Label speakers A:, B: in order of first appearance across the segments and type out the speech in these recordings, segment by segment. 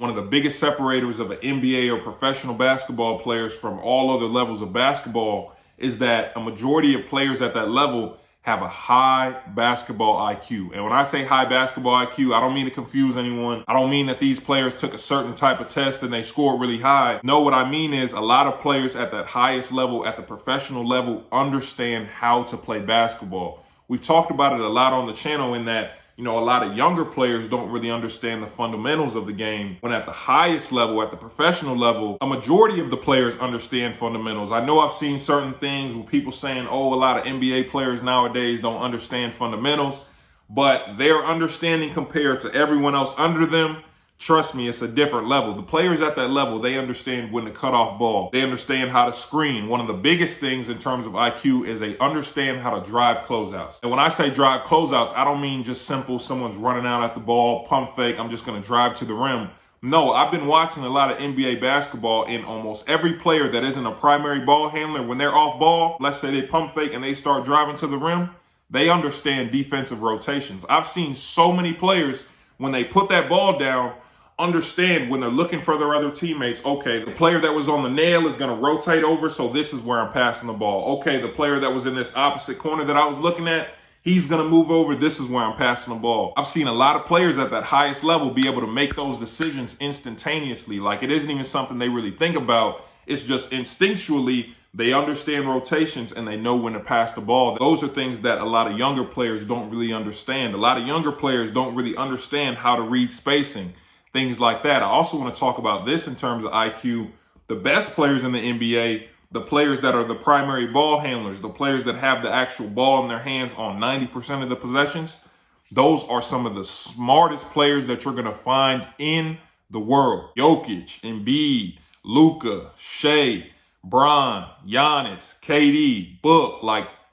A: One of the biggest separators of an NBA or professional basketball players from all other levels of basketball is that a majority of players at that level have a high basketball IQ. And when I say high basketball IQ, I don't mean to confuse anyone. I don't mean that these players took a certain type of test and they scored really high. No, what I mean is a lot of players at that highest level, at the professional level, understand how to play basketball. We've talked about it a lot on the channel in that, a lot of younger players don't really understand the fundamentals of the game. When at the highest level, at the professional level, a majority of the players understand fundamentals. I know I've seen certain things with people saying, a lot of NBA players nowadays don't understand fundamentals, but their understanding compared to everyone else under them, trust me, it's a different level. The players at that level, they understand when to cut off ball. They understand how to screen. One of the biggest things in terms of IQ is they understand how to drive closeouts. And when I say drive closeouts, I don't mean just simple, someone's running out at the ball, pump fake, I'm just going to drive to the rim. No, I've been watching a lot of NBA basketball, and almost every player that isn't a primary ball handler, when they're off ball, let's say they pump fake and they start driving to the rim, they understand defensive rotations. I've seen so many players, when they put that ball down, understand when they're looking for their other teammates. Okay, the player that was on the nail is going to rotate over, so this is where I'm passing the ball. Okay, the player that was in this opposite corner that I was looking at, he's going to move over. This is where I'm passing the ball. I've seen a lot of players at that highest level be able to make those decisions instantaneously. Like, it isn't even something they really think about. It's just instinctually they understand rotations and they know when to pass the ball. Those are things that a lot of younger players don't really understand. A lot of younger players don't really understand how to read spacing, things like that. I also want to talk about this in terms of IQ. The best players in the NBA, the players that are the primary ball handlers, the players that have the actual ball in their hands on 90% of the possessions, those are some of the smartest players that you're going to find in the world. Jokic, Embiid, Luka, Shea, Bron, Giannis, KD, Book,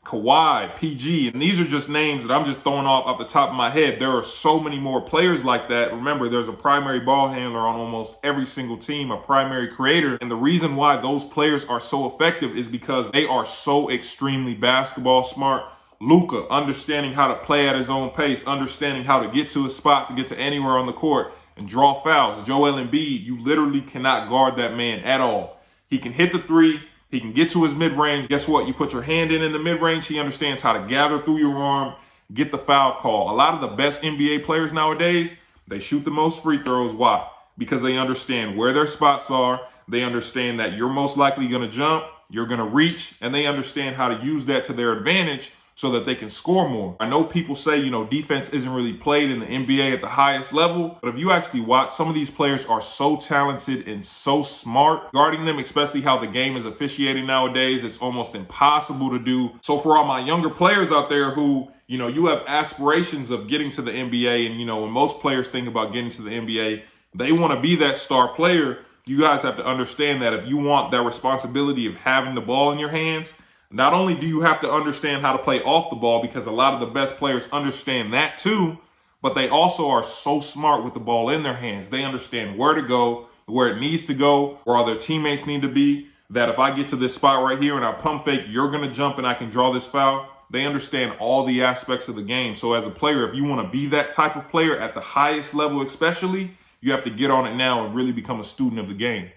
A: Kawhi, PG, and these are just names that I'm just throwing off the top of my head. There are so many more players like that. Remember, there's a primary ball handler on almost every single team, a primary creator. And the reason why those players are so effective is because they are so extremely basketball smart. Luka, understanding how to play at his own pace, understanding how to get to his spots, to get to anywhere on the court and draw fouls. Joel Embiid, you literally cannot guard that man at all. He can hit the three. He can get to his mid-range. Guess what? You put your hand in the mid-range, he understands how to gather through your arm, get the foul call. A lot of the best NBA players nowadays, they shoot the most free throws. Why? Because they understand where their spots are. They understand that you're most likely going to jump, you're going to reach, and they understand how to use that to their advantage so that they can score more. I know people say, defense isn't really played in the NBA at the highest level, but if you actually watch, some of these players are so talented and so smart. Guarding them, especially how the game is officiating nowadays, it's almost impossible to do. So for all my younger players out there who, you have aspirations of getting to the NBA, and, when most players think about getting to the NBA, they want to be that star player. You guys have to understand that if you want that responsibility of having the ball in your hands, not only do you have to understand how to play off the ball, because a lot of the best players understand that too, but they also are so smart with the ball in their hands. They understand where to go, where it needs to go, where all their teammates need to be, that if I get to this spot right here and I pump fake, you're going to jump and I can draw this foul. They understand all the aspects of the game. So as a player, if you want to be that type of player at the highest level especially, you have to get on it now and really become a student of the game.